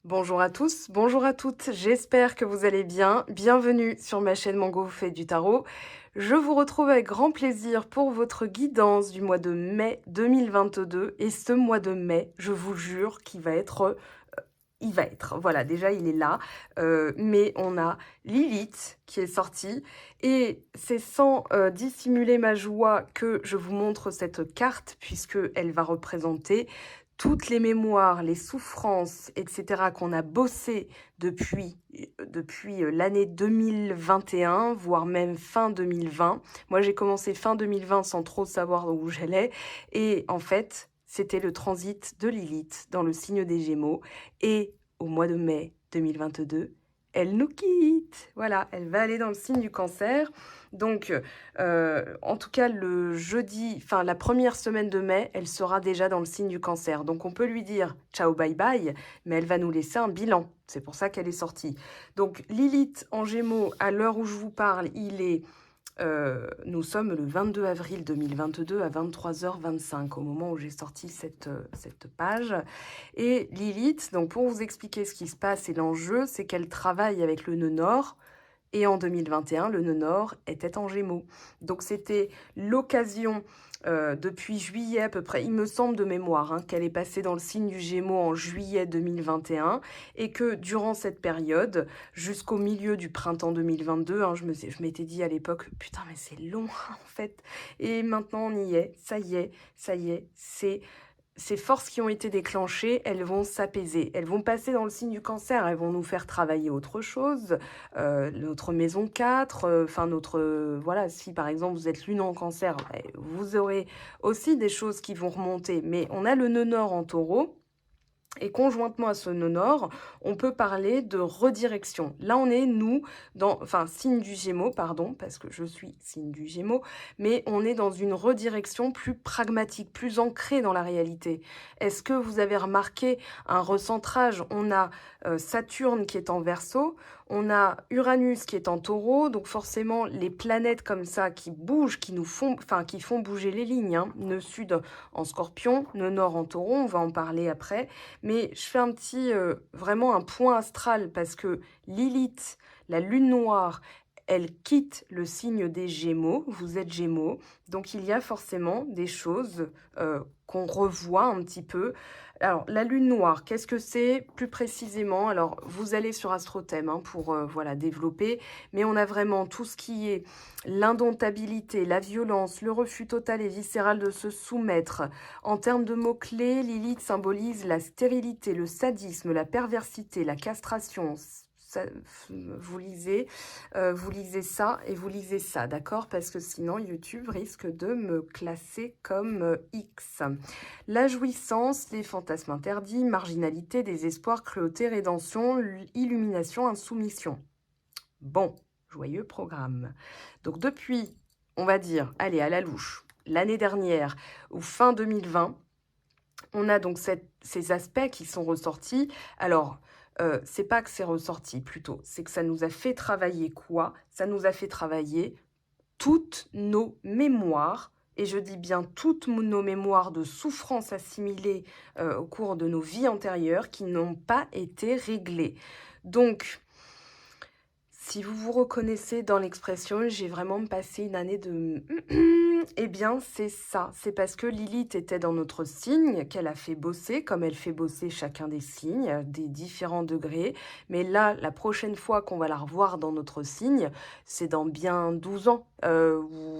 Bonjour à tous, bonjour à toutes, j'espère que vous allez bien. Bienvenue sur ma chaîne Mango vous fait du tarot. Je vous retrouve avec grand plaisir pour votre guidance du mois de mai 2022. Et ce mois de mai, je vous jure qu'il va être... voilà, déjà il est là, mais on a Lilith qui est sortie et c'est sans dissimuler ma joie que je vous montre cette carte puisque elle va représenter toutes les mémoires, les souffrances, etc. qu'on a bossé depuis l'année 2021, voire même fin 2020. Moi, j'ai commencé fin 2020 sans trop savoir où j'allais. Et en fait, c'était le transit de Lilith dans le signe des Gémeaux. Et au mois de mai 2022, elle nous quitte. Voilà, elle va aller dans le signe du Cancer. Donc, en tout cas, le jeudi, enfin la première semaine de mai, elle sera déjà dans le signe du Cancer. Donc, on peut lui dire ciao, bye bye, mais elle va nous laisser un bilan. C'est pour ça qu'elle est sortie. Donc, Lilith en Gémeaux, à l'heure où je vous parle, nous sommes le 22 avril 2022 à 23h25, au moment où j'ai sorti cette page. Et Lilith, donc pour vous expliquer ce qui se passe et l'enjeu, c'est qu'elle travaille avec le nœud nord. Et en 2021, le nœud nord était en Gémeaux. Donc c'était l'occasion, depuis juillet à peu près, il me semble de mémoire, hein, qu'elle est passée dans le signe du Gémeaux en juillet 2021 et que durant cette période, jusqu'au milieu du printemps 2022, hein, je m'étais dit à l'époque, putain mais c'est long en fait. Et maintenant on y est, ça y est, ces forces qui ont été déclenchées, elles vont s'apaiser. Elles vont passer dans le signe du Cancer, elles vont nous faire travailler autre chose, notre maison 4, enfin voilà, si par exemple vous êtes lune en Cancer, vous aurez aussi des choses qui vont remonter. Mais on a le nœud nord en Taureau, et conjointement à ce nœud nord, on peut parler de redirection. Là, on est, nous, signe du Gémeaux, pardon, parce que je suis signe du Gémeaux, mais on est dans une redirection plus pragmatique, plus ancrée dans la réalité. Est-ce que vous avez remarqué un recentrage? On a Saturne qui est en Verseau, on a Uranus qui est en Taureau, donc forcément, les planètes comme ça qui bougent, qui font bouger les lignes, hein. Nœud sud en Scorpion, nœud nord en Taureau, on va en parler après. Mais je fais vraiment un point astral parce que Lilith, la lune noire, elle quitte le signe des Gémeaux. Vous êtes Gémeaux. Donc, il y a forcément des choses qu'on revoit un petit peu. Alors, la lune noire, qu'est-ce que c'est plus précisément? Alors, vous allez sur Astrothème, hein, pour voilà, développer. Mais on a vraiment tout ce qui est l'indomptabilité, la violence, le refus total et viscéral de se soumettre. En termes de mots-clés, Lilith symbolise la stérilité, le sadisme, la perversité, la castration. Ça, vous lisez ça et vous lisez ça, d'accord? Parce que sinon, YouTube risque de me classer comme X. La jouissance, les fantasmes interdits, marginalité, désespoir, cruauté, rédemption, illumination, insoumission. Bon, joyeux programme. Donc depuis, on va dire, allez, à la louche, l'année dernière ou fin 2020, on a donc ces aspects qui sont ressortis. Alors, c'est pas que c'est ressorti plutôt, c'est que ça nous a fait travailler quoi? Ça nous a fait travailler toutes nos mémoires, et je dis bien toutes nos mémoires de souffrances assimilées au cours de nos vies antérieures qui n'ont pas été réglées. Donc, si vous vous reconnaissez dans l'expression, j'ai vraiment passé une année de... Eh bien, c'est ça. C'est parce que Lilith était dans notre signe qu'elle a fait bosser, comme elle fait bosser chacun des signes, des différents degrés. Mais là, la prochaine fois qu'on va la revoir dans notre signe, c'est dans bien 12 ans.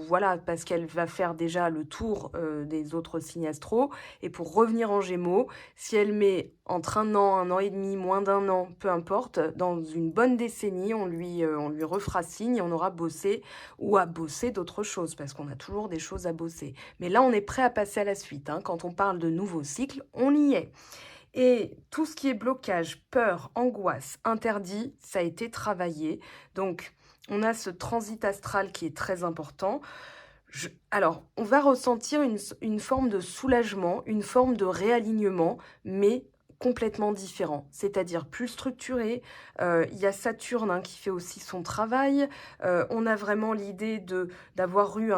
Voilà, parce qu'elle va faire déjà le tour des autres signes astro. Et pour revenir en Gémeaux, si elle met entre 1 an et demi, moins d'1 an, peu importe, dans une bonne décennie, on lui refera signe et on aura bossé ou à bosser d'autres choses, parce qu'on a toujours des choses à bosser. Mais là, on est prêt à passer à la suite, hein. Quand on parle de nouveaux cycles, on y est. Et tout ce qui est blocage, peur, angoisse, interdit, ça a été travaillé. Donc, on a ce transit astral qui est très important. Alors, on va ressentir une forme de soulagement, une forme de réalignement, mais complètement différent, c'est-à-dire plus structuré. Il y a Saturne, hein, qui fait aussi son travail. On a vraiment l'idée d'avoir eu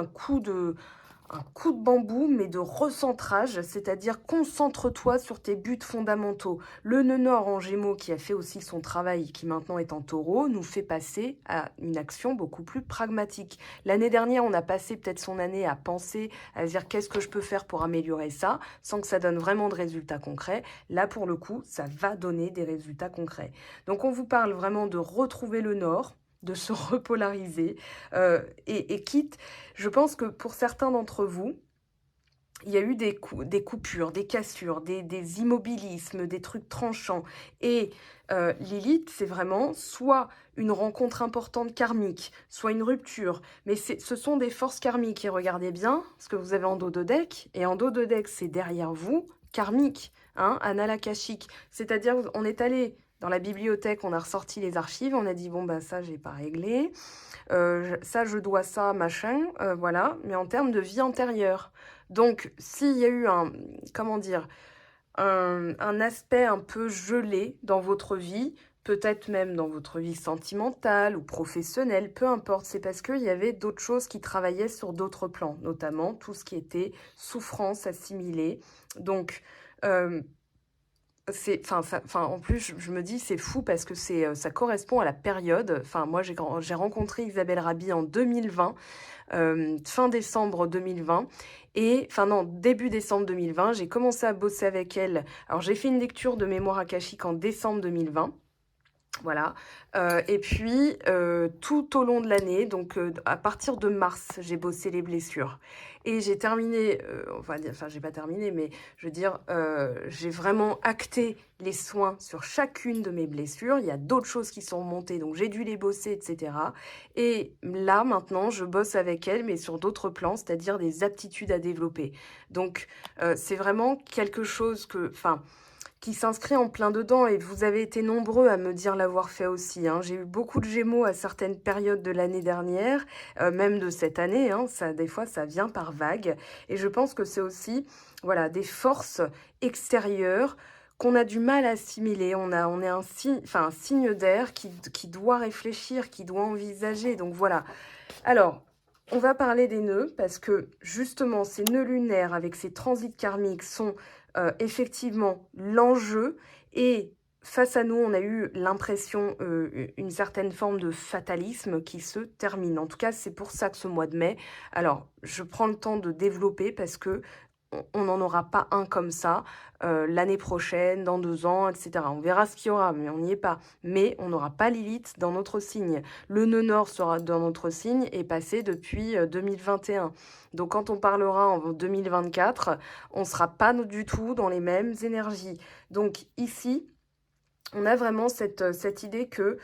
un coup de bambou, mais de recentrage, c'est-à-dire concentre-toi sur tes buts fondamentaux. Le nœud nord en Gémeaux, qui a fait aussi son travail, qui maintenant est en Taureau, nous fait passer à une action beaucoup plus pragmatique. L'année dernière, on a passé peut-être son année à penser, à se dire qu'est-ce que je peux faire pour améliorer ça, sans que ça donne vraiment de résultats concrets. Là, pour le coup, ça va donner des résultats concrets. Donc, on vous parle vraiment de retrouver le nord, de se repolariser, et quitte, je pense que pour certains d'entre vous, il y a eu des coupures, des cassures, des immobilismes, des trucs tranchants. Et Lilith, c'est vraiment soit une rencontre importante karmique, soit une rupture. Mais ce sont des forces karmiques. Et regardez bien ce que vous avez en dos de deck. Et en dos de deck, c'est derrière vous, karmique, hein, analakashique. C'est-à-dire, on est allé dans la bibliothèque, on a ressorti les archives, on a dit, bon, bah ça, j'ai pas réglé. Ça, je dois ça, machin, voilà. Mais en termes de vie antérieure. Donc, s'il y a eu comment dire, un aspect un peu gelé dans votre vie, peut-être même dans votre vie sentimentale ou professionnelle, peu importe, c'est parce qu'il y avait d'autres choses qui travaillaient sur d'autres plans, notamment tout ce qui était souffrance assimilée. Donc, en plus, je me dis, c'est fou parce que ça correspond à la période. Enfin, moi, j'ai rencontré Isabelle Rabi en 2020, fin décembre 2020. Et, enfin non, début décembre 2020, j'ai commencé à bosser avec elle. Alors, j'ai fait une lecture de mémoire akashique en décembre 2020. Voilà. Et puis, tout au long de l'année, donc à partir de mars, j'ai bossé les blessures. Et j'ai terminé, enfin, j'ai pas terminé, mais je veux dire, j'ai vraiment acté les soins sur chacune de mes blessures. Il y a d'autres choses qui sont remontées, donc j'ai dû les bosser, etc. Et là, maintenant, je bosse avec elle, mais sur d'autres plans, c'est-à-dire des aptitudes à développer. Donc, c'est vraiment quelque chose qui s'inscrit en plein dedans, et vous avez été nombreux à me dire l'avoir fait aussi, hein. J'ai eu beaucoup de Gémeaux à certaines périodes de l'année dernière, même de cette année, hein. Des fois, ça vient par vagues. Et je pense que c'est aussi, voilà, des forces extérieures qu'on a du mal à assimiler. On est un signe d'air qui doit réfléchir, qui doit envisager. Donc voilà. Alors, on va parler des nœuds parce que justement, ces nœuds lunaires avec ces transits karmiques sont effectivement l'enjeu, et face à nous, on a eu l'impression, une certaine forme de fatalisme qui se termine. En tout cas, c'est pour ça que ce mois de mai, alors je prends le temps de développer parce que on n'en aura pas un comme ça l'année prochaine, dans 2 ans, etc. On verra ce qu'il y aura, mais on n'y est pas. Mais on n'aura pas Lilith dans notre signe. Le nœud nord sera dans notre signe et passé depuis 2021. Donc quand on parlera en 2024, on ne sera pas du tout dans les mêmes énergies. Donc ici, on a vraiment cette idée que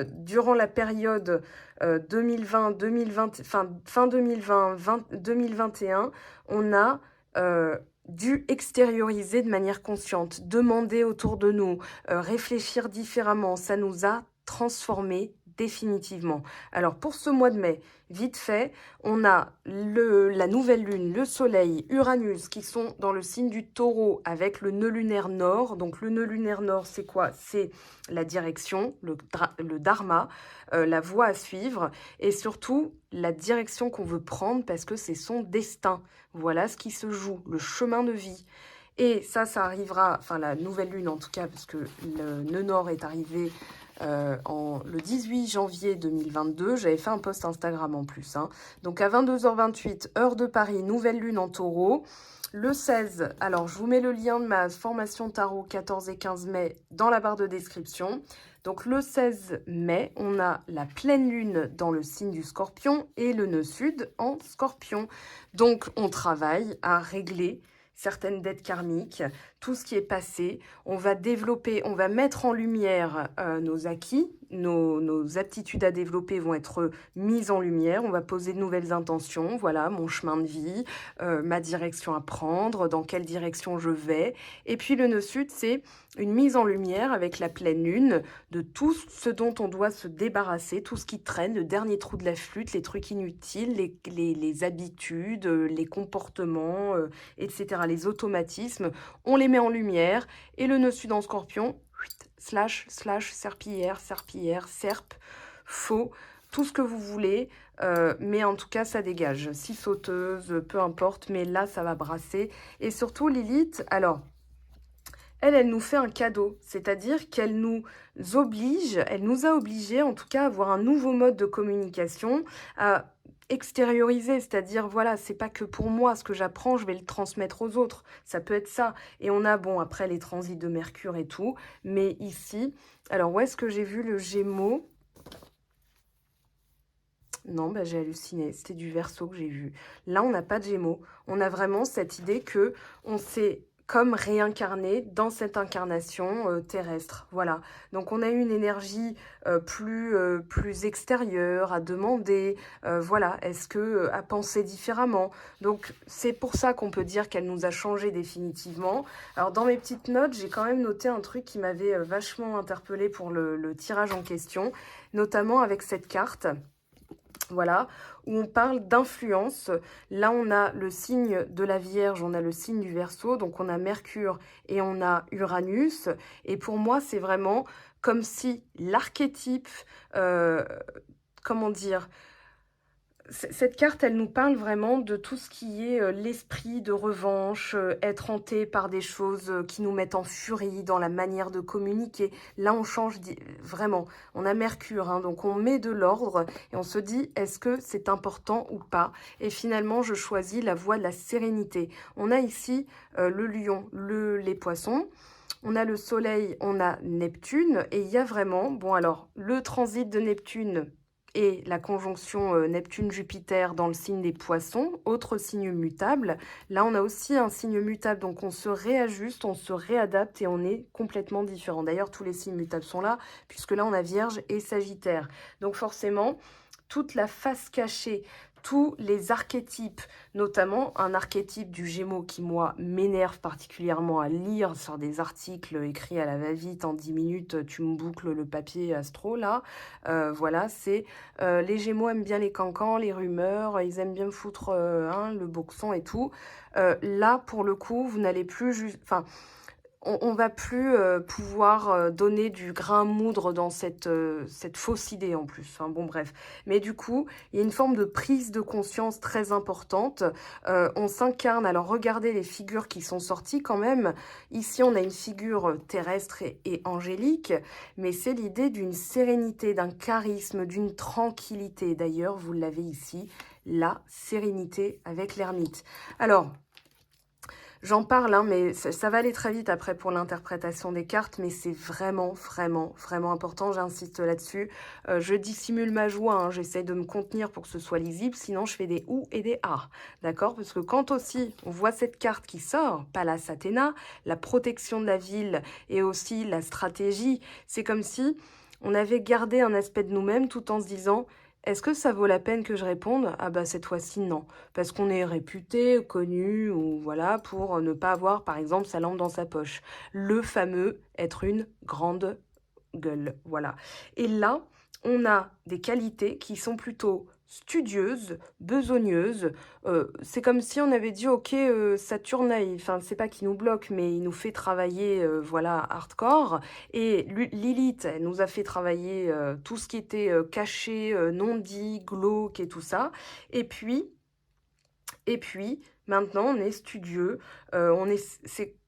durant la période 2020, 2020, fin 2020, 2021, on a dû extérioriser de manière consciente, demander autour de nous, réfléchir différemment. Ça nous a transformés définitivement. Alors pour ce mois de mai, vite fait, on a la nouvelle lune, le soleil, Uranus qui sont dans le signe du taureau avec le nœud lunaire nord. Donc le nœud lunaire nord, c'est quoi? C'est la direction, le dharma, la voie à suivre, et surtout la direction qu'on veut prendre parce que c'est son destin. Voilà ce qui se joue, le chemin de vie. Et ça arrivera, enfin la nouvelle lune en tout cas, parce que le nœud nord est arrivé le 18 janvier 2022. J'avais fait un post Instagram en plus, hein. Donc à 22h28, heure de Paris, nouvelle lune en taureau. Le 16, alors je vous mets le lien de ma formation tarot 14 et 15 mai dans la barre de description. Donc le 16 mai, on a la pleine lune dans le signe du Scorpion et le nœud sud en Scorpion. Donc on travaille à régler certaines dettes karmiques, tout ce qui est passé. On va développer, on va mettre en lumière nos acquis, nos aptitudes à développer vont être mises en lumière. On va poser de nouvelles intentions, voilà, mon chemin de vie, ma direction à prendre, dans quelle direction je vais. Et puis le nœud sud, c'est une mise en lumière avec la pleine lune de tout ce dont on doit se débarrasser, tout ce qui traîne, le dernier trou de la flûte, les trucs inutiles, les habitudes, les comportements, etc., les automatismes. On les met en lumière, et le nœud sud en Scorpion, slash, serpillière, serpe, faux, tout ce que vous voulez, mais en tout cas, ça dégage. 6 sauteuses, peu importe, mais là, ça va brasser. Et surtout, Lilith, alors, elle nous fait un cadeau, c'est-à-dire qu'elle nous oblige, elle nous a obligés en tout cas à avoir un nouveau mode de communication, à extérioriser, c'est-à-dire voilà, c'est pas que pour moi, ce que j'apprends, je vais le transmettre aux autres, ça peut être ça. Et on a, bon, après les transits de Mercure et tout, mais ici, alors où est-ce que j'ai vu le Gémeaux? Non, bah, j'ai halluciné, c'était du Verseau que j'ai vu. Là, on n'a pas de Gémeaux. On a vraiment cette idée que on s'est comme réincarné dans cette incarnation terrestre. Voilà. Donc, on a eu une énergie plus extérieure, à demander, voilà, est-ce que à penser différemment. Donc, c'est pour ça qu'on peut dire qu'elle nous a changé définitivement. Alors, dans mes petites notes, j'ai quand même noté un truc qui m'avait vachement interpellée pour le tirage en question, notamment avec cette carte. Voilà, où on parle d'influence. Là, on a le signe de la Vierge, on a le signe du Verseau, donc on a Mercure et on a Uranus. Et pour moi, c'est vraiment comme si l'archétype, euh, comment dire, cette carte, elle nous parle vraiment de tout ce qui est l'esprit de revanche, être hanté par des choses qui nous mettent en furie dans la manière de communiquer. Là, on change vraiment. On a Mercure, hein, donc on met de l'ordre et on se dit, est-ce que c'est important ou pas? Et finalement, je choisis la voie de la sérénité. On a ici le lion, les poissons. On a le soleil, on a Neptune et il y a vraiment, bon alors, le transit de Neptune et la conjonction Neptune-Jupiter dans le signe des poissons, autre signe mutable. Là, on a aussi un signe mutable, donc on se réajuste, on se réadapte et on est complètement différent. D'ailleurs, tous les signes mutables sont là, puisque là, on a Vierge et Sagittaire. Donc forcément, toute la face cachée, tous les archétypes, notamment un archétype du Gémeaux qui, moi, m'énerve particulièrement à lire sur des articles écrits à la va-vite en 10 minutes, tu me boucles le papier astro, là. Voilà, c'est les Gémeaux aiment bien les cancans, les rumeurs, ils aiment bien me foutre hein, le boxon et tout. Là, pour le coup, vous n'allez plus juste... Enfin, on va plus pouvoir donner du grain à moudre dans cette fausse idée en plus. Enfin, bon, bref. Mais du coup, il y a une forme de prise de conscience très importante. On s'incarne. Alors, regardez les figures qui sont sorties quand même. Ici, on a une figure terrestre et angélique, mais c'est l'idée d'une sérénité, d'un charisme, d'une tranquillité. D'ailleurs, vous l'avez ici, la sérénité avec l'ermite. Alors, j'en parle, hein, mais ça va aller très vite après pour l'interprétation des cartes, mais c'est vraiment, vraiment, vraiment important, j'insiste là-dessus. Je dissimule ma joie, hein, j'essaie de me contenir pour que ce soit lisible, sinon je fais des ou et des a, d'accord? Parce que quand aussi on voit cette carte qui sort, Pallas Athéna, la protection de la ville et aussi la stratégie, c'est comme si on avait gardé un aspect de nous-mêmes tout en se disant... Est-ce que ça vaut la peine que je réponde? Ah bah cette fois-ci non, parce qu'on est réputé, connu, ou voilà, pour ne pas avoir par exemple sa lampe dans sa poche. Le fameux être une grande gueule, voilà. Et là, on a des qualités qui sont plutôt studieuses, besogneuses. C'est comme si on avait dit, ok, Saturne, enfin, c'est pas qu'il nous bloque, mais il nous fait travailler, voilà, hardcore. Et Lilith, elle nous a fait travailler tout ce qui était caché, non dit, glauque et tout ça. Et puis, maintenant, on est studieux,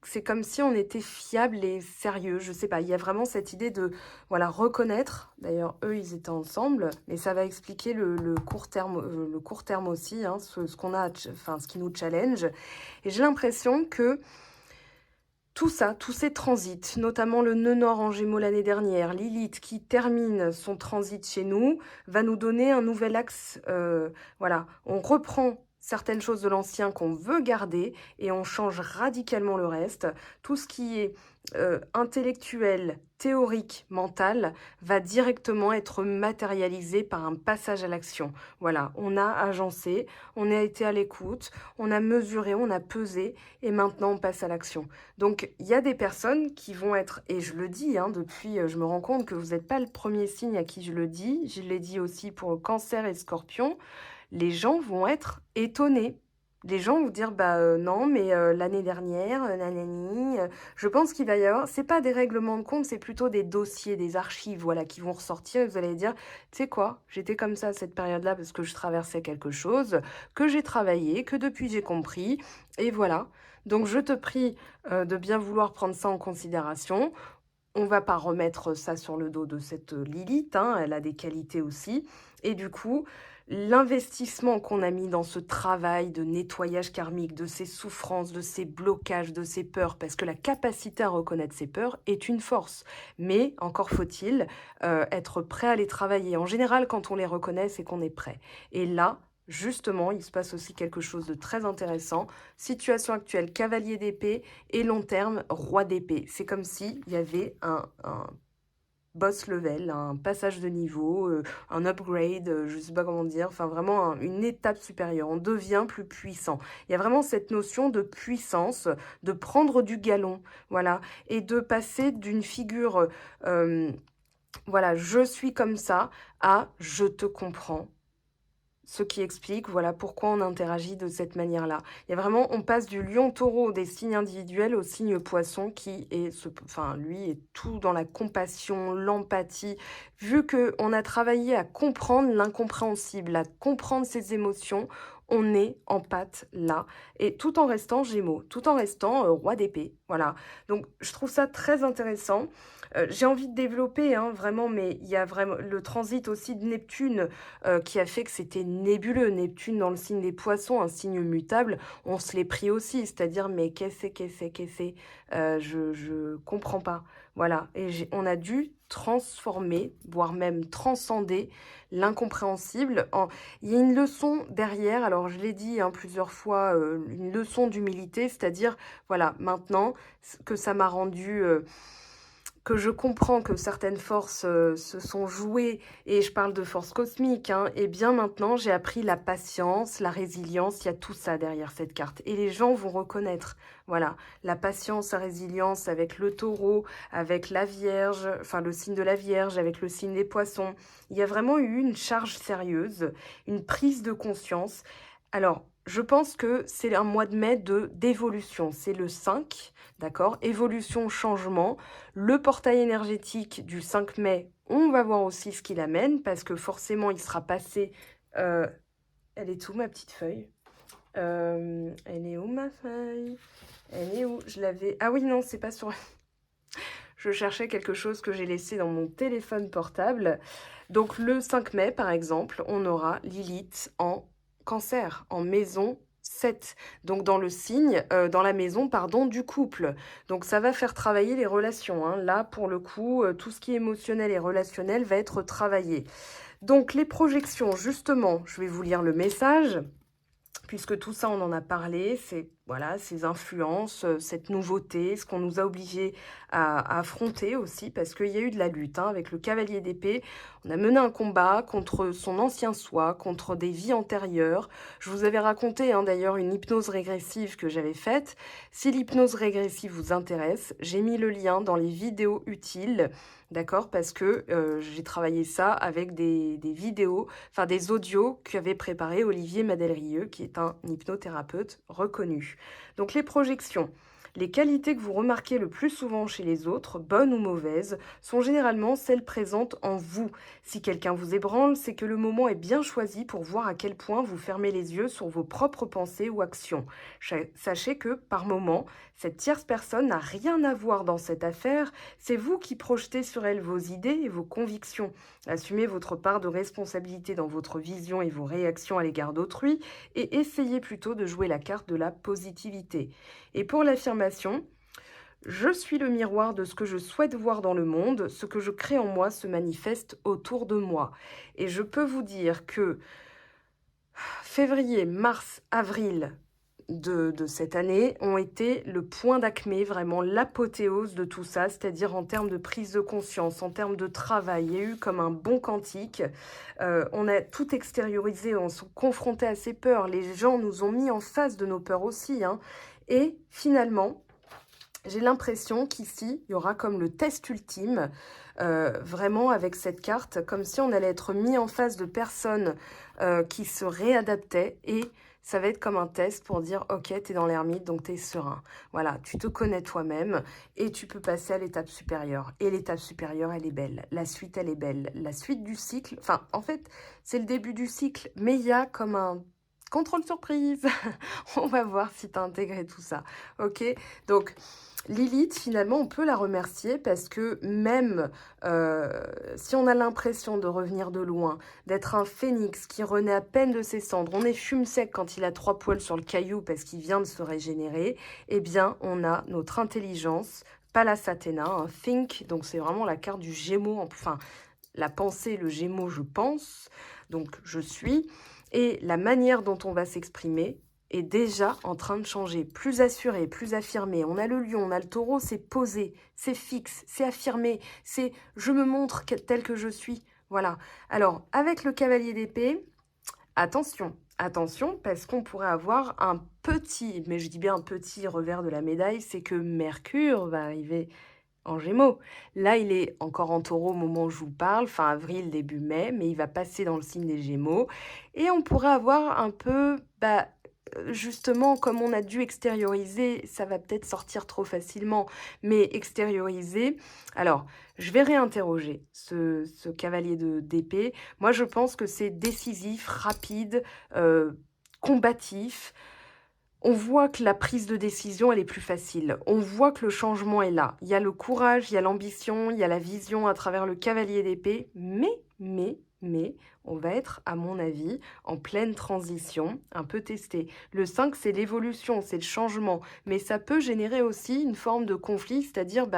c'est comme si on était fiable et sérieux, je sais pas, il y a vraiment cette idée de, voilà, reconnaître, d'ailleurs, eux, ils étaient ensemble, mais ça va expliquer le court terme aussi, hein, ce qu'on a, enfin, ce qui nous challenge, et j'ai l'impression que tout ça, tous ces transits, notamment le nœud nord en Gémeaux l'année dernière, Lilith qui termine son transit chez nous, va nous donner un nouvel axe. Voilà, on reprend certaines choses de l'ancien qu'on veut garder et on change radicalement le reste. Tout ce qui est intellectuel, théorique, mental, va directement être matérialisé par un passage à l'action. Voilà, on a agencé, on a été à l'écoute, on a mesuré, on a pesé et maintenant on passe à l'action. Donc, il y a des personnes qui vont être, et je le dis, hein, depuis, je me rends compte que vous n'êtes pas le premier signe à qui je le dis, je l'ai dit aussi pour Cancer et Scorpion, les gens vont être étonnés. les gens vont dire, bah non, mais l'année dernière, nanani, je pense qu'il va y avoir, c'est pas des règlements de compte, c'est plutôt des dossiers, des archives, voilà, qui vont ressortir et vous allez dire, tu sais quoi, j'étais comme ça à cette période-là parce que je traversais quelque chose, que j'ai travaillé, que depuis j'ai compris, et voilà. Donc je te prie de bien vouloir prendre ça en considération. On va pas remettre ça sur le dos de cette Lilith, hein, elle a des qualités aussi. Et du coup, l'investissement qu'on a mis dans ce travail de nettoyage karmique, de ses souffrances, de ses blocages, de ses peurs, parce que la capacité à reconnaître ses peurs est une force. Mais encore faut-il être prêt à les travailler. En général, quand on les reconnaît, c'est qu'on est prêt. Et là, justement, il se passe aussi quelque chose de très intéressant. Situation actuelle, cavalier d'épée, et long terme, roi d'épée. C'est comme s'il y avait un boss level, un passage de niveau, un upgrade, je ne sais pas comment dire, enfin vraiment une étape supérieure. On devient plus puissant. Il y a vraiment cette notion de puissance, de prendre du galon, voilà, et de passer d'une figure, voilà, je suis comme ça, à je te comprends. Ce qui explique, voilà, pourquoi on interagit de cette manière-là. Il y a vraiment, on passe du lion-taureau des signes individuels au signe poisson qui est, enfin, lui est tout dans la compassion, l'empathie. Vu qu'on a travaillé à comprendre l'incompréhensible, à comprendre ses émotions, on est en pâte là. Et tout en restant Gémeaux, tout en restant roi d'épée. Voilà. Donc, je trouve ça très intéressant. J'ai envie de développer, hein, vraiment, mais il y a vraiment le transit aussi de Neptune qui a fait que c'était nébuleux. Neptune dans le signe des poissons, un signe mutable, on se l'est pris aussi, c'est-à-dire mais qu'est-ce je comprends pas. Voilà, et on a dû transformer, voire même transcender l'incompréhensible. Il y a une leçon derrière, alors je l'ai dit hein, plusieurs fois, une leçon d'humilité, c'est-à-dire, voilà, maintenant que ça m'a rendu... que je comprends que certaines forces se sont jouées, et je parle de forces cosmiques, hein, et bien maintenant j'ai appris la patience, la résilience, il y a tout ça derrière cette carte. Et les gens vont reconnaître, voilà, la patience, la résilience avec le taureau, avec la Vierge, enfin le signe de la Vierge, avec le signe des poissons. Il y a vraiment eu une charge sérieuse, une prise de conscience. Alors, je pense que c'est un mois de mai d'évolution, c'est le 5, d'accord? Évolution, changement. Le portail énergétique du 5 mai, on va voir aussi ce qu'il amène, parce que forcément, il sera passé... elle est où, ma petite feuille? Elle est où, ma feuille? Elle est où? Je l'avais... Ah oui, non, c'est pas sur... Je cherchais quelque chose que j'ai laissé dans mon téléphone portable. Donc, le 5 mai, par exemple, on aura Lilith en Cancer, en maison 7, donc dans le signe, dans la maison, pardon, du couple. Donc ça va faire travailler les relations, hein. Là, pour le coup, tout ce qui est émotionnel et relationnel va être travaillé. Donc les projections, justement, je vais vous lire le message, puisque tout ça, on en a parlé, c'est voilà, ces influences, cette nouveauté, ce qu'on nous a obligés à affronter aussi, parce qu'il y a eu de la lutte hein, avec le cavalier d'épée. On a mené un combat contre son ancien soi, contre des vies antérieures. Je vous avais raconté hein, d'ailleurs une hypnose régressive que j'avais faite. Si l'hypnose régressive vous intéresse, j'ai mis le lien dans les vidéos utiles, d'accord? Parce que j'ai travaillé ça avec des vidéos, enfin des audios qu'avait préparé Olivier Madelrieux, qui est un hypnothérapeute reconnu. Donc les projections. Les qualités que vous remarquez le plus souvent chez les autres, bonnes ou mauvaises, sont généralement celles présentes en vous. Si quelqu'un vous ébranle, c'est que le moment est bien choisi pour voir à quel point vous fermez les yeux sur vos propres pensées ou actions. Sachez que, par moment, cette tierce personne n'a rien à voir dans cette affaire, c'est vous qui projetez sur elle vos idées et vos convictions. Assumez votre part de responsabilité dans votre vision et vos réactions à l'égard d'autrui, et essayez plutôt de jouer la carte de la positivité. Et pour l'affirmation, je suis le miroir de ce que je souhaite voir dans le monde, ce que je crée en moi se manifeste autour de moi. Et je peux vous dire que février, mars, avril de cette année ont été le point d'acmé, vraiment l'apothéose de tout ça, c'est-à-dire en termes de prise de conscience, en termes de travail. Il y a eu comme un bon quantique. On a tout extériorisé, on s'est confronté à ces peurs. Les gens nous ont mis en face de nos peurs aussi, hein. Et finalement, j'ai l'impression qu'ici, il y aura comme le test ultime, vraiment avec cette carte, comme si on allait être mis en face de personnes qui se réadaptaient et ça va être comme un test pour dire, ok, t'es dans l'ermite, donc t'es serein. Voilà, tu te connais toi-même et tu peux passer à l'étape supérieure. Et l'étape supérieure, elle est belle. La suite, elle est belle. La suite du cycle, enfin, en fait, c'est le début du cycle, mais il y a comme un contrôle surprise. On va voir si tu as intégré tout ça. Ok? Donc, Lilith, finalement, on peut la remercier parce que même si on a l'impression de revenir de loin, d'être un phénix qui renaît à peine de ses cendres, on est fume sec quand il a 3 poils sur le caillou parce qu'il vient de se régénérer, eh bien, on a notre intelligence, Pallas Athéna, un think, donc c'est vraiment la carte du Gémeaux, enfin, la pensée, le Gémeaux, je pense, donc je suis, et la manière dont on va s'exprimer est déjà en train de changer, plus assuré, plus affirmé. On a le lion, on a le taureau, c'est posé, c'est fixe, c'est affirmé, c'est je me montre tel que je suis. Voilà. Alors, avec le cavalier d'épée, attention, attention, parce qu'on pourrait avoir un petit, mais je dis bien un petit revers de la médaille, c'est que Mercure va arriver en Gémeaux. Là, il est encore en Taureau au moment où je vous parle, fin avril, début mai, mais il va passer dans le signe des Gémeaux. Et on pourrait avoir un peu, justement, comme on a dû extérioriser, ça va peut-être sortir trop facilement, mais extérioriser. Alors, je vais réinterroger ce cavalier d'épée. Moi, je pense que c'est décisif, rapide, combatif. On voit que la prise de décision, elle est plus facile. On voit que le changement est là. Il y a le courage, il y a l'ambition, il y a la vision à travers le cavalier d'épée. Mais, on va être, à mon avis, en pleine transition, un peu testé. Le 5, c'est l'évolution, c'est le changement. Mais ça peut générer aussi une forme de conflit, c'est-à-dire,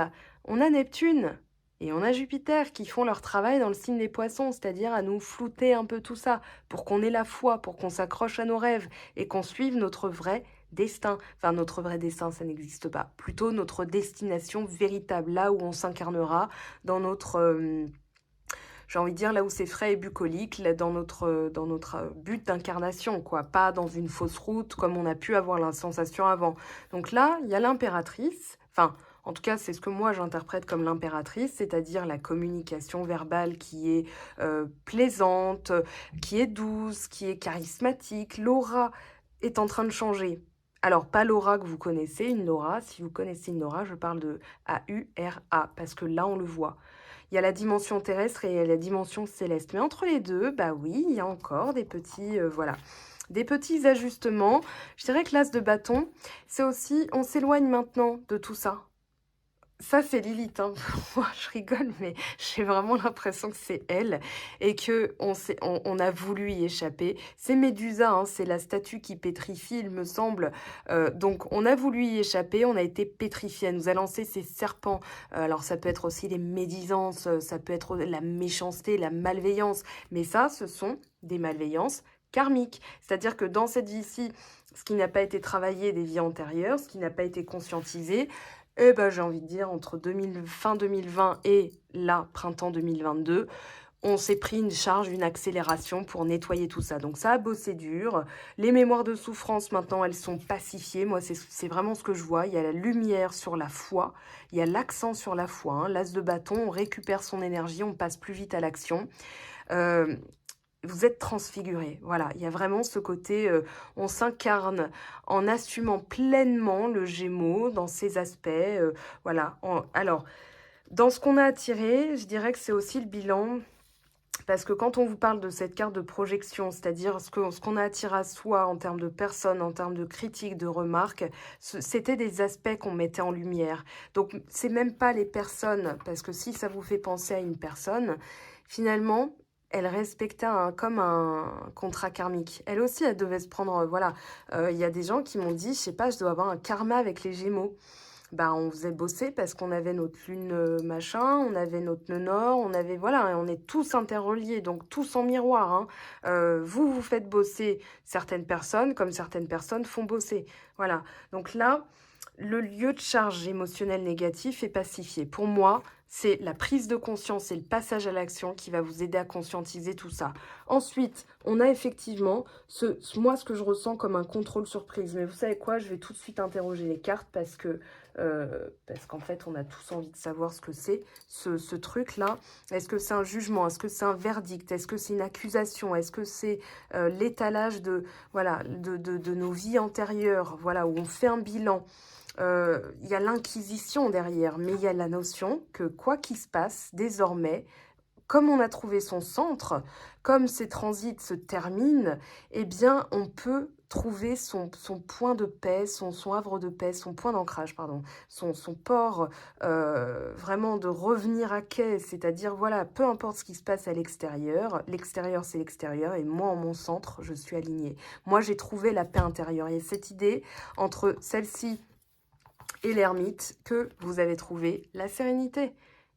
on a Neptune et on a Jupiter qui font leur travail dans le signe des poissons, c'est-à-dire à nous flouter un peu tout ça, pour qu'on ait la foi, pour qu'on s'accroche à nos rêves et qu'on suive notre vrai destin. Enfin, notre vrai destin, ça n'existe pas. Plutôt notre destination véritable, là où on s'incarnera dans notre... j'ai envie de dire là où c'est frais et bucolique, là, dans notre but d'incarnation, quoi. Pas dans une fausse route comme on a pu avoir la sensation avant. Donc là, il y a l'impératrice, enfin, en tout cas, c'est ce que moi j'interprète comme l'impératrice, c'est-à-dire la communication verbale qui est plaisante, qui est douce, qui est charismatique. L'aura est en train de changer. Alors, pas l'aura que vous connaissez, une aura. Si vous connaissez une aura, je parle de A-U-R-A, parce que là, on le voit. Il y a la dimension terrestre et la dimension céleste. Mais entre les deux, bah oui, il y a encore des petits, voilà, des petits ajustements. Je dirais que l'as de bâton, c'est aussi, on s'éloigne maintenant de tout ça. Ça, c'est Lilith, hein. Moi, je rigole, mais j'ai vraiment l'impression que c'est elle et que on a voulu y échapper. C'est Médusa, hein, c'est la statue qui pétrifie, il me semble. Donc, on a voulu y échapper, on a été pétrifié. Elle nous a lancé ces serpents. Alors, ça peut être aussi les médisances, ça peut être la méchanceté, la malveillance. Mais ça, ce sont des malveillances karmiques. C'est-à-dire que dans cette vie-ci, ce qui n'a pas été travaillé des vies antérieures, ce qui n'a pas été conscientisé, eh ben, j'ai envie de dire, entre fin 2020 et là, printemps 2022, on s'est pris une charge, une accélération pour nettoyer tout ça. Donc ça a bossé dur. Les mémoires de souffrance, maintenant, elles sont pacifiées. Moi, c'est vraiment ce que je vois. Il y a la lumière sur la foi. Il y a l'accent sur la foi. Hein. L'as de bâton, on récupère son énergie, on passe plus vite à l'action. Vous êtes transfiguré. Voilà, il y a vraiment ce côté, on s'incarne en assumant pleinement le Gémeaux dans ses aspects. Voilà. Alors, dans ce qu'on a attiré, je dirais que c'est aussi le bilan. Parce que quand on vous parle de cette carte de projection, c'est-à-dire ce qu'on a attiré à soi en termes de personnes, en termes de critiques, de remarques, c'était des aspects qu'on mettait en lumière. Donc, c'est même pas les personnes, parce que si ça vous fait penser à une personne, finalement, elle respectait comme un contrat karmique. Elle aussi, elle devait se prendre, voilà. Il y a des gens qui m'ont dit, je sais pas, je dois avoir un karma avec les Gémeaux. On faisait bosser parce qu'on avait notre lune machin, on avait notre nœud nord, on avait, voilà, on est tous interreliés, donc tous en miroir. Hein. Vous faites bosser certaines personnes comme certaines personnes font bosser. Voilà. Donc là, le lieu de charge émotionnelle négatif est pacifié. Pour moi, c'est la prise de conscience et le passage à l'action qui va vous aider à conscientiser tout ça. Ensuite, on a effectivement, moi, ce que je ressens comme un contrôle surprise. Mais vous savez quoi, je vais tout de suite interroger les cartes parce que parce qu'en fait, on a tous envie de savoir ce que c'est, ce truc-là. Est-ce que c'est un jugement? Est-ce que c'est un verdict? Est-ce que c'est une accusation? Est-ce que c'est l'étalage de, voilà, de nos vies antérieures, voilà, où on fait un bilan? Il y a l'inquisition derrière, mais il y a la notion que quoi qu'il se passe, désormais, comme on a trouvé son centre, comme ces transits se terminent, eh bien, on peut trouver son point de paix, son havre de paix, son point d'ancrage, pardon, son port vraiment de revenir à quai, c'est-à-dire, voilà, peu importe ce qui se passe à l'extérieur c'est l'extérieur, et moi, en mon centre, je suis alignée. Moi, j'ai trouvé la paix intérieure. Et cette idée, entre celle-ci et l'ermite, que vous avez trouvé la sérénité.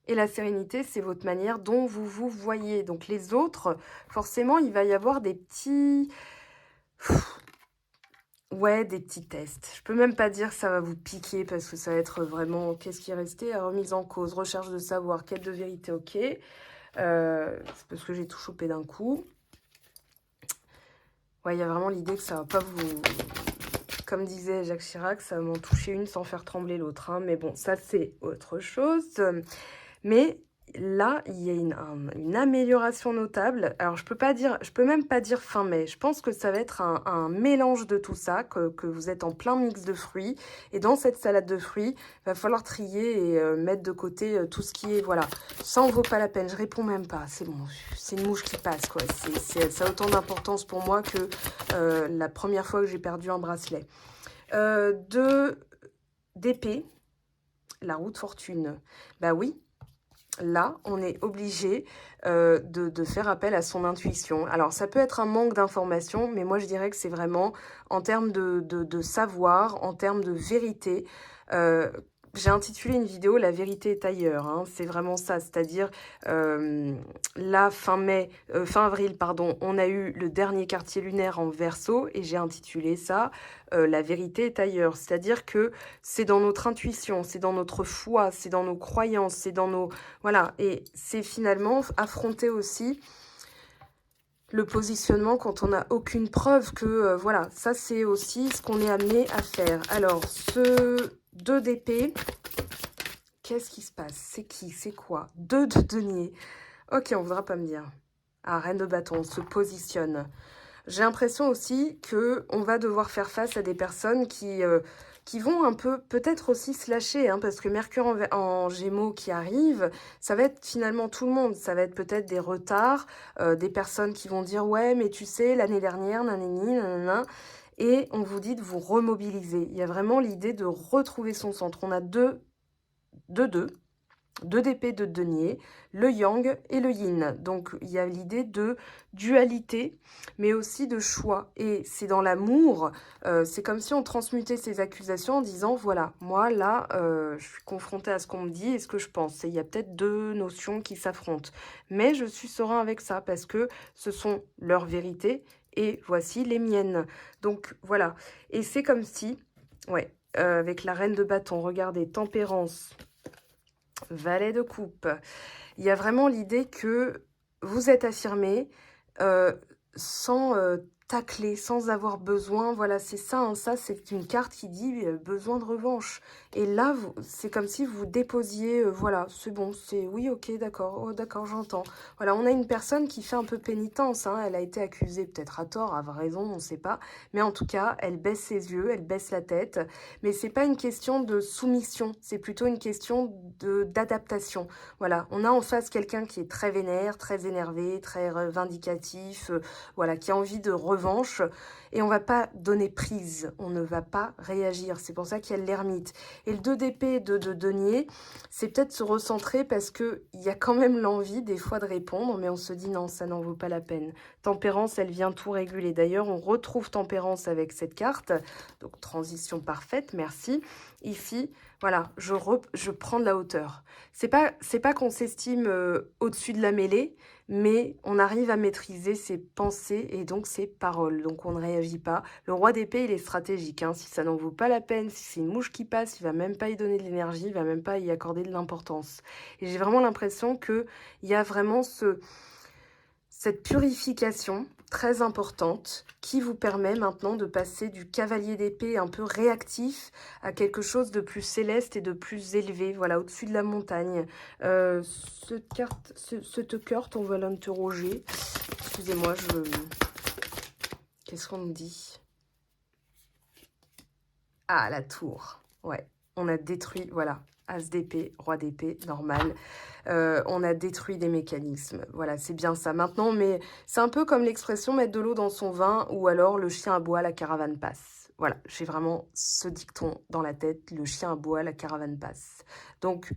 Et la sérénité, c'est votre manière dont vous vous voyez. Donc les autres, forcément, il va y avoir des petits... Ouais, des petits tests. Je peux même pas dire que ça va vous piquer parce que ça va être vraiment qu'est-ce qui est resté, remise en cause, recherche de savoir, quête de vérité, ok. C'est parce que j'ai tout chopé d'un coup. Ouais, il y a vraiment l'idée que ça va pas vous... Comme disait Jacques Chirac, ça va m'en toucher une sans faire trembler l'autre. Hein. Mais bon, ça c'est autre chose. Mais là, il y a une amélioration notable. Alors, je peux même pas dire fin mai. Je pense que ça va être un mélange de tout ça, que vous êtes en plein mix de fruits. Et dans cette salade de fruits, il va falloir trier et mettre de côté tout ce qui est, voilà, ça en vaut pas la peine. Je réponds même pas. C'est bon, c'est une mouche qui passe, quoi. Ça a autant d'importance pour moi que la première fois que j'ai perdu un bracelet. D'épée, la roue de fortune. Bah oui. Là, on est obligé de faire appel à son intuition. Alors, ça peut être un manque d'information, mais moi, je dirais que c'est vraiment en termes de savoir, en termes de vérité. J'ai intitulé une vidéo « La vérité est ailleurs hein. ». C'est vraiment ça, c'est-à-dire là, fin avril, pardon, on a eu le dernier quartier lunaire en Verseau et j'ai intitulé ça « La vérité est ailleurs ». C'est-à-dire que c'est dans notre intuition, c'est dans notre foi, c'est dans nos croyances, c'est dans nos... Voilà, et c'est finalement affronter aussi le positionnement quand on n'a aucune preuve que... voilà, ça c'est aussi ce qu'on est amené à faire. Alors, ce 2 d'épée, qu'est-ce qui se passe? C'est qui? C'est quoi? 2 de denier. Ok, on ne voudra pas me dire. Ah, reine de bâton, on se positionne. J'ai l'impression aussi qu'on va devoir faire face à des personnes qui vont un peu peut-être aussi se lâcher, hein, parce que Mercure en Gémeaux qui arrive, ça va être finalement tout le monde. Ça va être peut-être des retards, des personnes qui vont dire « Ouais, mais tu sais, l'année dernière, nanani, nanana ». Et on vous dit de vous remobiliser. Il y a vraiment l'idée de retrouver son centre. On a deux d'épée, de denier, le yang et le yin. Donc, il y a l'idée de dualité, mais aussi de choix. Et c'est dans l'amour, c'est comme si on transmutait ces accusations en disant, voilà, moi, là, je suis confrontée à ce qu'on me dit et ce que je pense. Et il y a peut-être deux notions qui s'affrontent. Mais je suis serein avec ça parce que ce sont leurs vérités et voici les miennes. Donc, voilà. Et c'est comme si, ouais, avec la reine de bâton, regardez, tempérance, valet de coupe. Il y a vraiment l'idée que vous êtes affirmé sans tacler, sans avoir besoin. Voilà, c'est ça. Hein, ça, c'est une carte qui dit besoin de revanche. Et là, c'est comme si vous déposiez, voilà, c'est bon, c'est oui, ok, d'accord, oh, d'accord, j'entends. Voilà, on a une personne qui fait un peu pénitence. Hein, elle a été accusée peut-être à tort, à raison, on ne sait pas. Mais en tout cas, elle baisse ses yeux, elle baisse la tête. Mais c'est pas une question de soumission, c'est plutôt une question d'adaptation. Voilà, on a en face quelqu'un qui est très vénère, très énervé, très vindicatif, voilà, qui a envie de revanche, et on va pas donner prise, on ne va pas réagir. C'est pour ça qu'il y a l'ermite. Et le 2 d'épée de denier, c'est peut-être se recentrer parce que il y a quand même l'envie des fois de répondre, mais on se dit non, ça n'en vaut pas la peine. Tempérance, elle vient tout réguler. D'ailleurs, on retrouve tempérance avec cette carte, donc transition parfaite, merci. Ici, voilà, je prends de la hauteur. C'est pas qu'on s'estime au-dessus de la mêlée, mais on arrive à maîtriser ses pensées et donc ses paroles. Donc on ne réagit pas. Le roi d'épée, il est stratégique. Hein. Si ça n'en vaut pas la peine, si c'est une mouche qui passe, il va même pas y donner de l'énergie, il va même pas y accorder de l'importance. Et j'ai vraiment l'impression qu'il y a vraiment cette purification très importante qui vous permet maintenant de passer du cavalier d'épée un peu réactif à quelque chose de plus céleste et de plus élevé, voilà, au-dessus de la montagne. Cette carte, on va l'interroger. Excusez-moi, Qu'est-ce qu'on me dit? Ah, la tour. Ouais, on a détruit, voilà, As d'épée, roi d'épée, normal. On a détruit des mécanismes. Voilà, c'est bien ça. Maintenant, mais c'est un peu comme l'expression mettre de l'eau dans son vin ou alors le chien aboie, la caravane passe. Voilà, j'ai vraiment ce dicton dans la tête, le chien aboie, la caravane passe. Donc,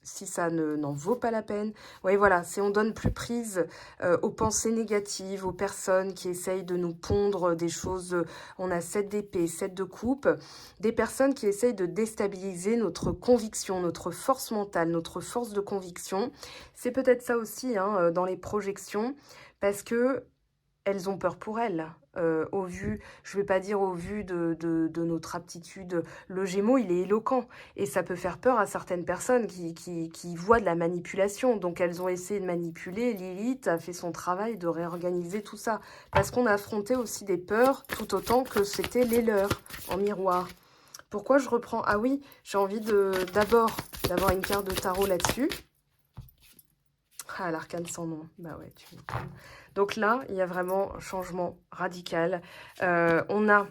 si ça n'en vaut pas la peine, oui, voilà, c'est on donne plus prise aux pensées négatives, aux personnes qui essayent de nous pondre des choses. On a 7 d'épée, 7 de coupe, des personnes qui essayent de déstabiliser notre conviction, notre force mentale, notre force de conviction. C'est peut-être ça aussi hein, dans les projections, parce que elles ont peur pour elles. Au vu, je ne vais pas dire au vu de notre aptitude, le Gémeaux, il est éloquent. Et ça peut faire peur à certaines personnes qui voient de la manipulation. Donc elles ont essayé de manipuler. Lilith a fait son travail de réorganiser tout ça. Parce qu'on a affronté aussi des peurs, tout autant que c'était les leurs, en miroir. Pourquoi je reprends? Ah oui, j'ai envie d'abord d'avoir une carte de tarot là-dessus. Ah, l'arcane sans nom. Bah ouais, tu m'étonnes. Donc là, il y a vraiment un changement radical. On a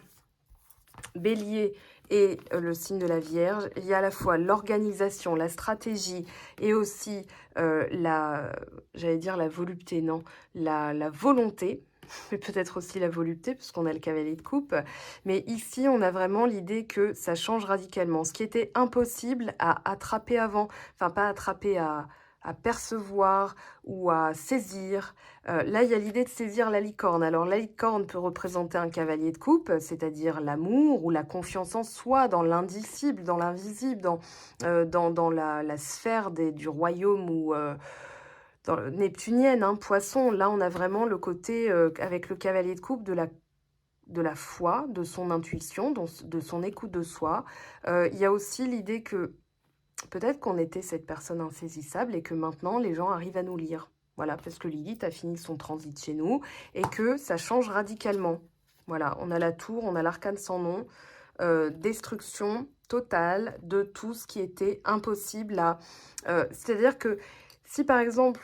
Bélier et le signe de la Vierge. Il y a à la fois l'organisation, la stratégie et aussi j'allais dire la volupté, non, la volonté. Mais peut-être aussi la volupté, puisqu'on a le cavalier de coupe. Mais ici, on a vraiment l'idée que ça change radicalement. Ce qui était impossible à attraper avant, enfin pas attraper à percevoir ou à saisir. Là, il y a l'idée de saisir la licorne. Alors, la licorne peut représenter un cavalier de coupe, c'est-à-dire l'amour ou la confiance en soi, dans l'indicible, dans l'invisible, dans la sphère du royaume ou neptunienne, hein, poisson. Là, on a vraiment le côté, avec le cavalier de coupe, de la foi, de son intuition, de son écoute de soi. Il y a aussi l'idée que peut-être qu'on était cette personne insaisissable et que maintenant, les gens arrivent à nous lire. Voilà, parce que Lilith a fini son transit chez nous et que ça change radicalement. Voilà, on a la tour, on a l'arcane sans nom, destruction totale de tout ce qui était impossible à... C'est-à-dire que si par exemple,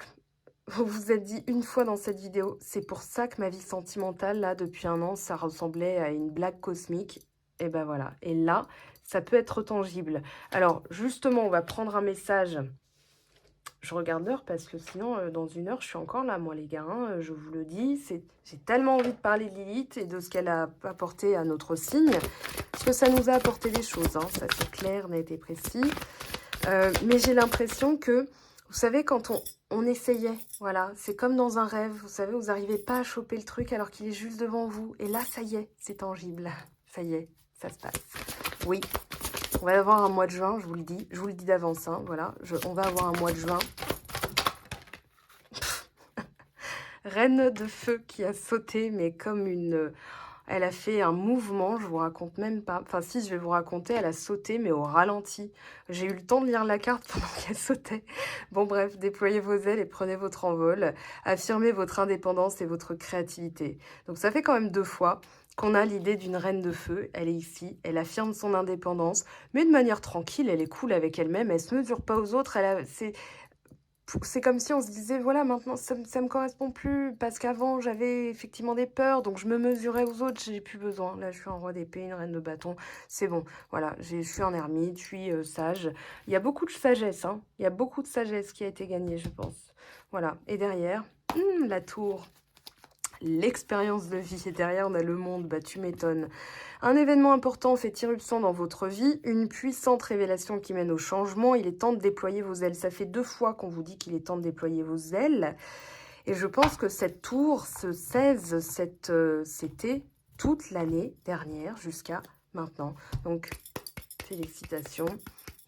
vous vous êtes dit une fois dans cette vidéo, c'est pour ça que ma vie sentimentale, là, depuis un an, ça ressemblait à une blague cosmique, et ben voilà. Et là, ça peut être tangible. Alors, justement, on va prendre un message. Je regarde l'heure parce que sinon, dans une heure, je suis encore là, moi, les gars. Hein, je vous le dis, j'ai tellement envie de parler de Lilith et de ce qu'elle a apporté à notre signe. Parce que ça nous a apporté des choses, hein, ça c'est clair, net et précis. Mais j'ai l'impression que, vous savez, quand on essayait, voilà, c'est comme dans un rêve, vous savez, vous n'arrivez pas à choper le truc alors qu'il est juste devant vous. Et là, ça y est, c'est tangible. Ça y est, ça se passe. Oui, on va avoir un mois de juin, je vous le dis d'avance, hein, voilà, on va avoir un mois de juin. Reine de feu qui a sauté, mais comme une... Elle a fait un mouvement, je vous raconte même pas. Enfin si, je vais vous raconter, elle a sauté, mais au ralenti. J'ai eu le temps de lire la carte pendant qu'elle sautait. Bon bref, déployez vos ailes et prenez votre envol. Affirmez votre indépendance et votre créativité. Donc ça fait quand même 2 fois qu'on a l'idée d'une reine de feu. Elle est ici, elle affirme son indépendance, mais de manière tranquille, elle est cool avec elle-même, elle se mesure pas aux autres. C'est comme si on se disait, voilà, maintenant, ça me correspond plus, parce qu'avant, j'avais effectivement des peurs, donc je me mesurais aux autres, j'ai plus besoin. Là, je suis un roi d'épée, une reine de bâton, c'est bon. Voilà, je suis un ermite, je suis sage. Il y a beaucoup de sagesse, hein. Il y a beaucoup de sagesse qui a été gagnée, je pense. Voilà, et derrière, la tour, l'expérience de vie. Et derrière, on a le monde, bah tu m'étonnes. Un événement important fait irruption dans votre vie, une puissante révélation qui mène au changement. Il est temps de déployer vos ailes. Ça fait 2 fois qu'on vous dit qu'il est temps de déployer vos ailes. Et je pense que cette tour, ce 16, c'était toute l'année dernière jusqu'à maintenant. Donc, félicitations.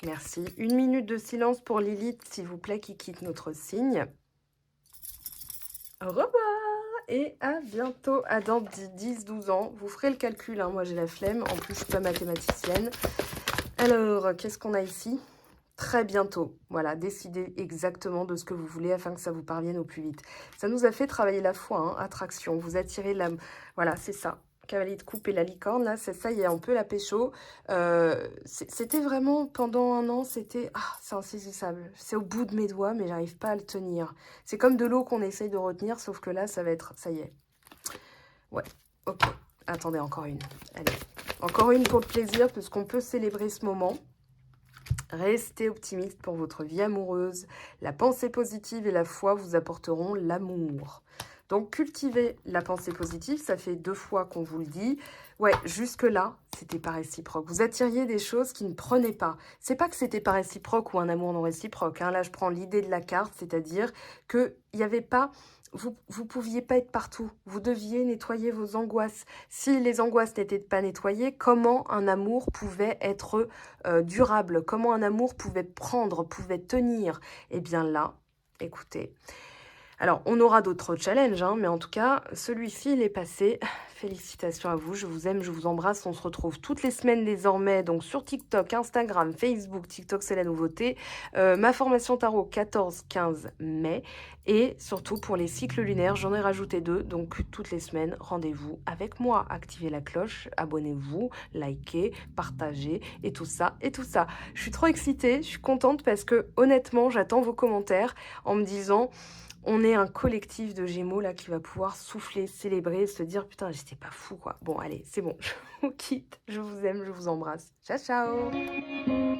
Merci. 1 minute de silence pour Lilith, s'il vous plaît, qui quitte notre signe. Au revoir et à bientôt, à dans 10-12 ans. Vous ferez le calcul, hein. Moi j'ai la flemme, en plus je suis pas mathématicienne. Alors, qu'est-ce qu'on a ici? très bientôt. Voilà, décidez exactement de ce que vous voulez afin que ça vous parvienne au plus vite. Ça nous a fait travailler la foi, hein, attraction, vous attirez l'âme. Voilà, c'est ça. Cavalier de coupe et la licorne, là, c'est ça, il y a un peu la pécho. C'était vraiment, pendant un an, c'était... Ah, c'est insaisissable. C'est au bout de mes doigts, mais j'arrive pas à le tenir. C'est comme de l'eau qu'on essaye de retenir, sauf que là, ça va être... Ça y est. Ouais, ok. Attendez, encore une. Allez, encore une pour le plaisir, puisqu'on peut célébrer ce moment. Restez optimiste pour votre vie amoureuse. La pensée positive et la foi vous apporteront l'amour. Donc, cultivez la pensée positive. Ça fait 2 fois qu'on vous le dit. Ouais, jusque-là, c'était pas réciproque. Vous attiriez des choses qui ne prenaient pas. C'est pas que c'était pas réciproque ou un amour non réciproque, hein. Là, je prends l'idée de la carte, c'est-à-dire qu'il n'y avait pas... Vous pouviez pas être partout. Vous deviez nettoyer vos angoisses. Si les angoisses n'étaient pas nettoyées, comment un amour pouvait être durable? Comment un amour pouvait prendre, pouvait tenir? Eh bien là, écoutez. Alors, on aura d'autres challenges, hein, mais en tout cas, celui-ci, il est passé. Félicitations à vous, je vous aime, je vous embrasse. On se retrouve toutes les semaines désormais, donc sur TikTok, Instagram, Facebook. TikTok, c'est la nouveauté. Ma formation tarot, 14-15 mai. Et surtout, pour les cycles lunaires, j'en ai rajouté 2. Donc, toutes les semaines, rendez-vous avec moi. Activez la cloche, abonnez-vous, likez, partagez, et tout ça, et tout ça. Je suis trop excitée, je suis contente parce que, honnêtement, j'attends vos commentaires en me disant... On est un collectif de Gémeaux là qui va pouvoir souffler, célébrer, se dire putain, j'étais pas fou quoi. Bon, allez, c'est bon, je vous quitte, je vous aime, je vous embrasse. Ciao, ciao!